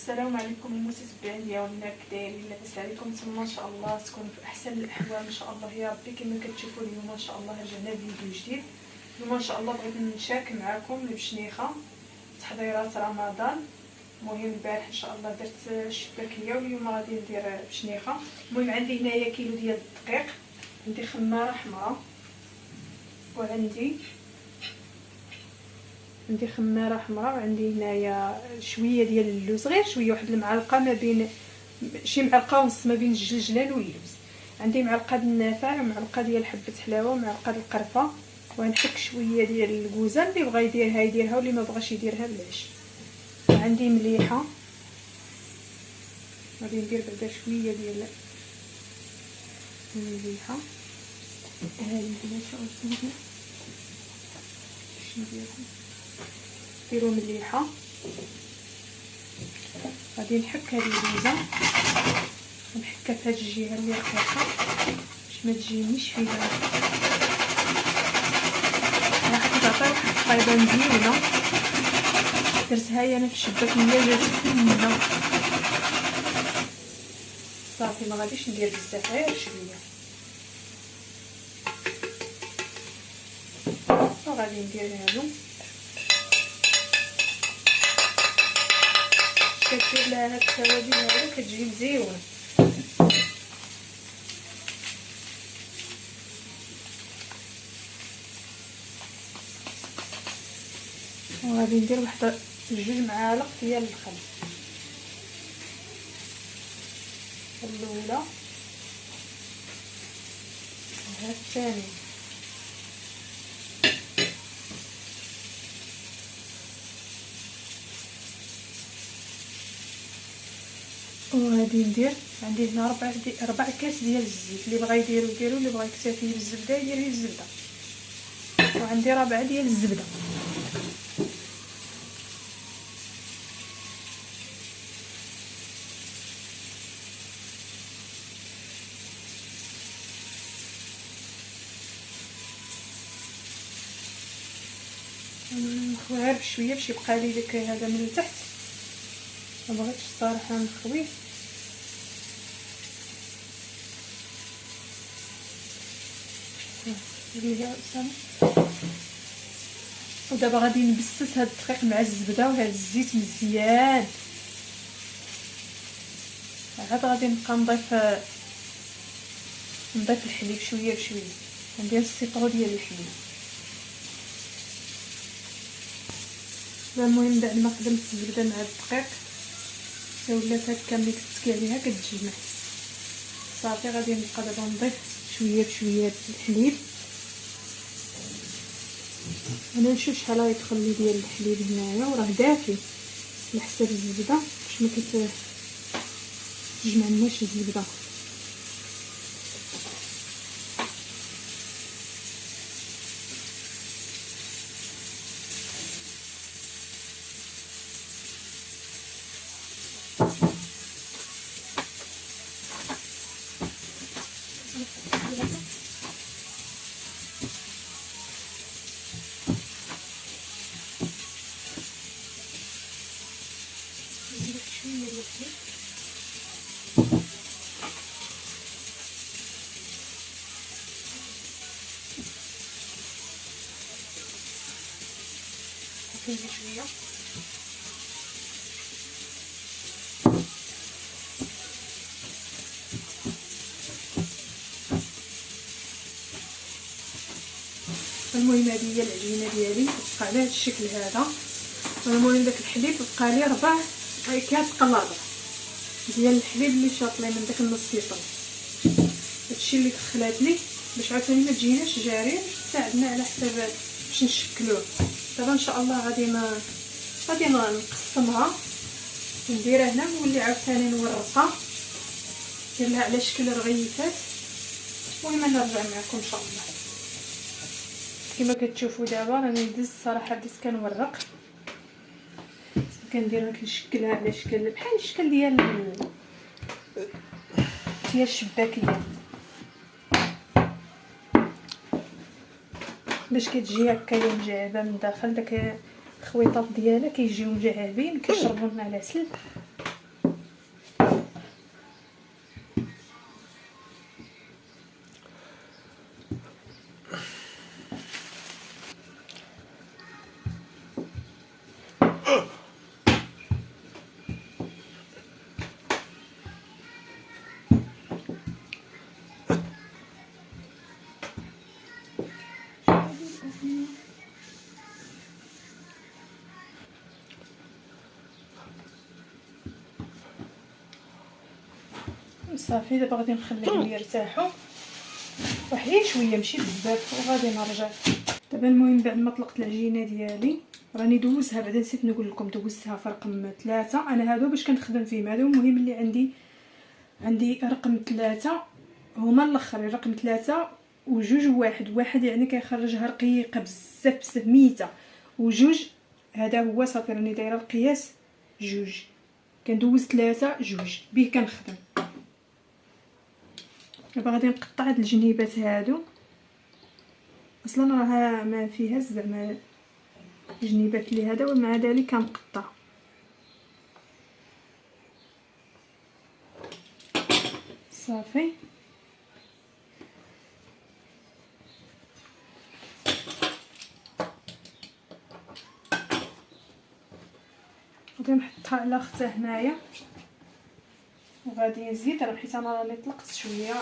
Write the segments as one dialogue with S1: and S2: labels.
S1: السلام عليكم المتتبعين ديالنا، كدايرين؟ لاباس عليكم؟ نتمنى ان شاء الله تكونوا في احسن الاحوال ان شاء الله يا ربي. كما كتشوفوا اليوم ان شاء الله رجعنا بفيديو جديد. اليوم ان شاء الله بغيت نشارك معكم البشنيخه تحضيرات رمضان. المهم البارح ان شاء الله درت الشباكيه واليوم غادي ندير بشنيخه. المهم عندي هنايا كيلو ديال الدقيق، عندي خماره حمراء، وعندي خماره حمراء، وعندي هنايا شويه ديال اللوز، غير شويه، واحد المعلقه ما بين شي معلقه ونص ما بين الجلجلان واللوز. عندي معلقه ديال النافع ومعلقه ديال حبه حلاوه ومعلقه ديال القرفه، ونحك شويه ديال الكوزه. اللي بغى يديرها يديرها واللي ما بغاش يديرها بلاش. وعندي مليحه، غادي ندير بعدا شويه ديال المليحه. هذه المليحه باش نديرو مليحه. غادي نحك هذه الكوزه، نحكها في هذه الجهه اللي رقيقه باش ما تجينيش فيها. راح تعطي واحد الطيبه مزيونه. درتها انا في الشباكيه جات فينا صافي، ما غاديش ندير بزاف، غير شويه. وغادي ندير هادو، كتجيب لها هاد التوابل هادو كتجي مزيونه. وغادي ندير واحد 2 معالق ديال الخل، الاولى وها الثانيه. وغادي ندير عندي هنا 4 كاس ديال الزيت. اللي بغى يديرو يديرو، اللي بغى يكتفي بالزبده يدير الزبده. وعندي 4 ديال الزبده. نخويها بشويه باش يبقى لي داك هذا من التحت، ما بغيتش الصراحه نخويه. ودابا غادي نبسس هاد الدقيق مع الزبده وهاد الزيت مزيان. عاد غادي نبقى نضيف الحليب شويه بشويه. ندير السيطرو ديال الحليب. المهم بعد ما خدمت الزبده مع الدقيق ولات هكا ملي كتسكي عليها كتجمع صافي. غادي نبقى دابا نضيف شويه بشويه الحليب. انا نشوف شحال غيدخل لي ديال الحليب هنايا، وراه دافي على حساب الزبده باش ما كتجمعناش الزبده. شويه المهم هذه هي العجينه ديالي تبقى على هذا الشكل هذا. المهم داك الحليب بقى لي 4 كاس قل 4 ديال الحليب اللي شاطلي من داك النص لتر. هادشي اللي دخلات لي باش عاوتاني ما تجيناش جاريه، باش تساعدنا على حساب باش نشكلوه. دابا ان شاء الله غادي نقسمها ونديرها هنا، نولي عاوتاني نورقها ندير لها على شكل رغيفات. المهم نرجع معكم ان شاء الله. كما كتشوفوا دابا راني ندز الصراحه، بديت كنورق، كنديرها كنشكلها على شكل بحال الشكل ديال الشباكيه باش كتجي هكايا مجعبه من داخل. داك الخويطات ديالها كيجيو مجعبين، كيشربوا من العسل صافي دابا غادي نخليهم يرتاحوا واحد شويه ماشي بزاف وغادي نرجع. دابا المهم بعد ما طلقت العجينه ديالي راني دوزتها، بعدا نسيت نقول لكم دوزتها في رقم 3. انا هادو باش كنخدم فيهم هادو، المهم اللي عندي رقم 3 هما الاخرين، رقم 3 وجوج واحد يعني كيخرجها رقيقه بزاف ميته، وجوج هذا هو صافي راني دايره القياس جوج، كندوز 3 جوج به كنخدم. دابا غادي نقطع هاد الجنيبات هادو، اصلا راها ما فيها زعما جنيبات اللي هذا، ومع ذلك كنقطع. صافي غادي نحطها على اختها هنايا، وغادي نزيد حيت انا راني طلقت شويه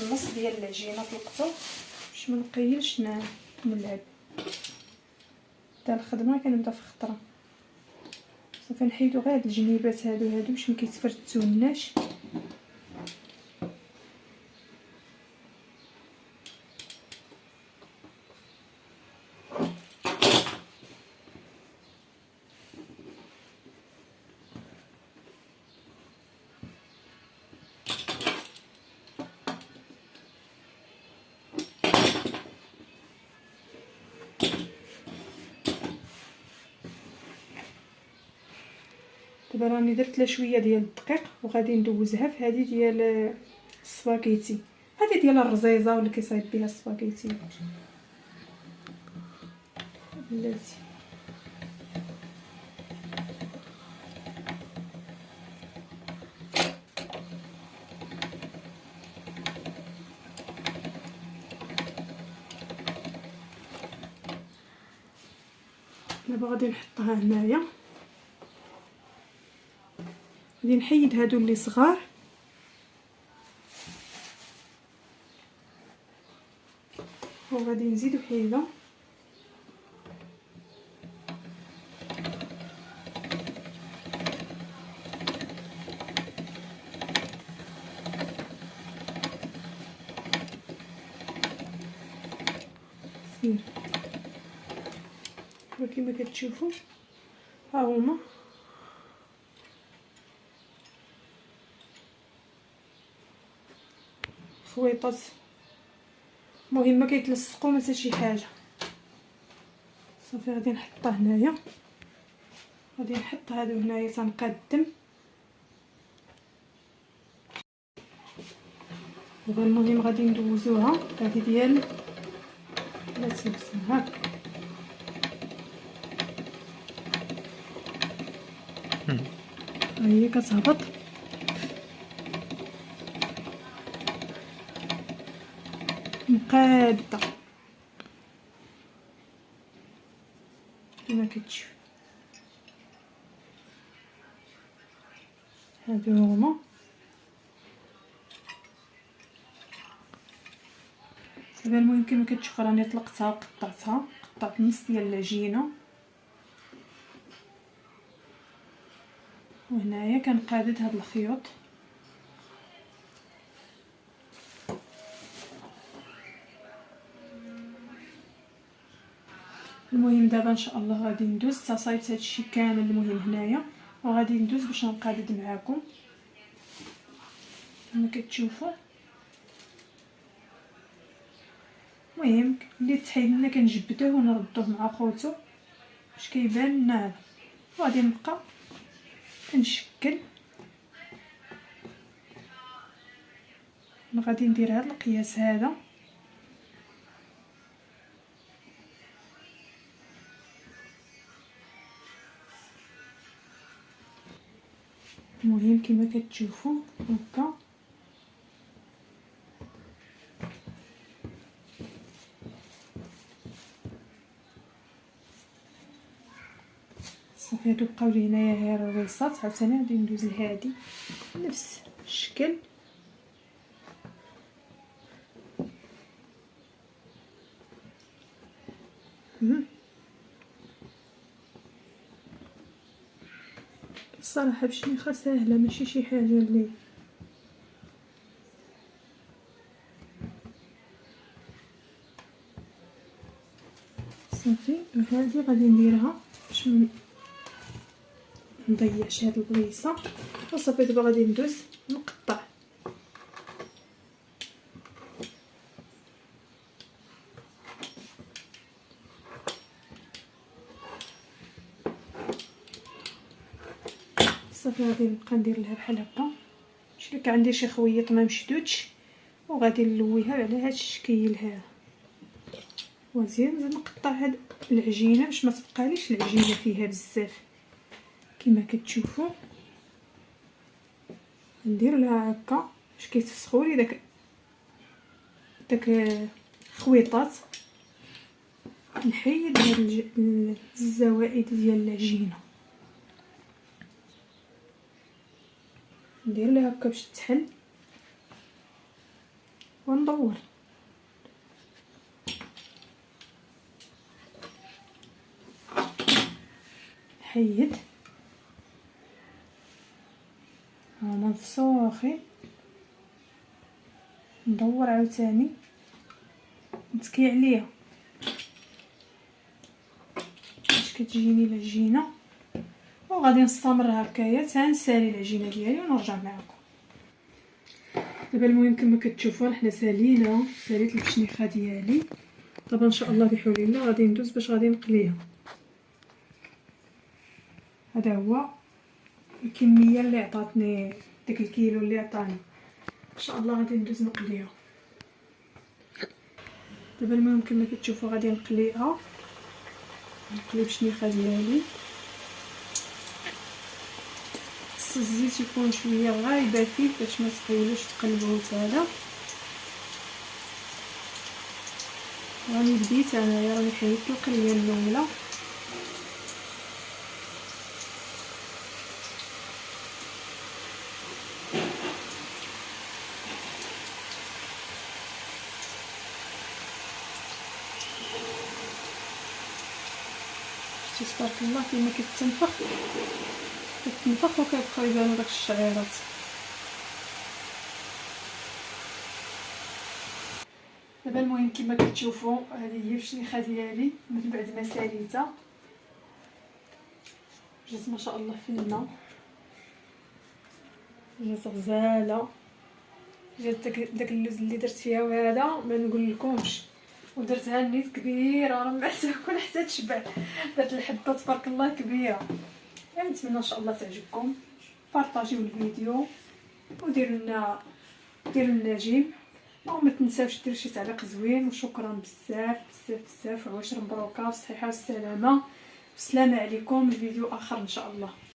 S1: النص ديال العجينه طلقته باش ما نقيلش نلعب حتى الخدمه كنبدا في خطره. صافي نحيدو غير هاد الجنيبات هادو باش ما كيتفرتوناش. دابا راني درت لها شويه ديال الدقيق وغادي ندوزها في هذه ديال السباغيتي، هذه ديال الرزيزه ولا كيصايب بها السباغيتي بلاتي. دابا غادي نحطها هنايا، غادي نحيد هادو اللي صغار وغادي نزيد وحيده. سير كما كتشوفوا ها هما خويطات، المهم ما كيتلصقوا ما حتى شي حاجه. صافي غادي نحطها هنايا، غادي نحط هادو هنايا تنقدم. دابا المهم غادي ندوزوها هذه ديال لا تلبسها هاك هي كتهبط مقاده كما كتشوف. هادو هما دابا المهم كما كتشوف راني طلقتها وقطعتها، قطعت نص ديال العجينه وهنايا كنقادد هاد الخيوط. المهم دابا ان شاء الله غادي ندوز تصايبت هادشي كامل المهم هنايا، وغادي ندوز باش نقادد معاكم كما كتشوفوا. المهم اللي تحيد لنا كنجبدوه ونردوه مع خوتو باش كيبان لنا هذا، وغادي نبقى كنشكل. انا غادي ندير هذا القياس هذا، المهم كما كتشوفوا هكا. صافي هادو بقاو لي هنايا غير الريصات، عاوتاني غادي ندوز لهادي نفس الشكل. الصراحه بشنيخه ساهله ماشي شي حاجه اللي هذه غادي نديرها باش نضيعش هاد البليصه. وصافي دابا غادي ندوز نقطع. صافي غادي نبقى ندير لها بحال هكا. شريك عندي شي خويط ما مشدودش وغادي نلويها على هاد الشكل هذا مزيان. نقطع هاد العجينه باش ما تبقاليش العجينه فيها بزاف كما كتشوفوا. ندير لها هكا باش كيتفسخوا لي داك الخويطات. نحيد هاد الزوائد ديال العجينه، ندير لها هكا باش تحل وندور. نحيد هنا نفسوخي، ندور عاوتاني نتكي عليها باش كتجيني العجينه. وغادي نستمر هكايا حتى نسالي العجينه ديالي ونرجع معكم. دابا المهم كما كتشوفوا حنا ساليت البشنيخه ديالي. دابا ان شاء الله بحول الله غادي ندوز باش غادي نقليها. هذا هو الكميه اللي عطاتني، داك الكيلو اللي عطاني ان شاء الله غادي ندوز نقليها. دابا المهم كما كتشوفوا غادي نقلي البشنيخه ديالي. خص الزيت يكون شويه غايبه فيه باش ما تطيلوش تقلبوه تالا. راني بديت انايا، راني حيدت القليه الاولى. تبارك الله كيما كتنفخ وكيبقاو يبانو داك الشعيرات. دابا المهم كما كتشوفوا هذه هي البشنيخه ديالي من بعد ما ساليتها. جات ما شاء الله فنه، جات غزاله، جات داك اللوز اللي درت فيها وهذا ما نقول لكمش. ودرتها نيت كبيره راه ما تاكل حتى تشبع. درت الحبه تبارك الله كبيره. نتمنى ان شاء الله تعجبكم. بارطاجيو الفيديو وديروا لنا جيم، وما تنساوش ديروا شي تعليق زوين. وشكرا بزاف بزاف بزاف، وعواشر مبروكه بالصحه والسلامه. والسلام عليكم. الفيديو اخر ان شاء الله.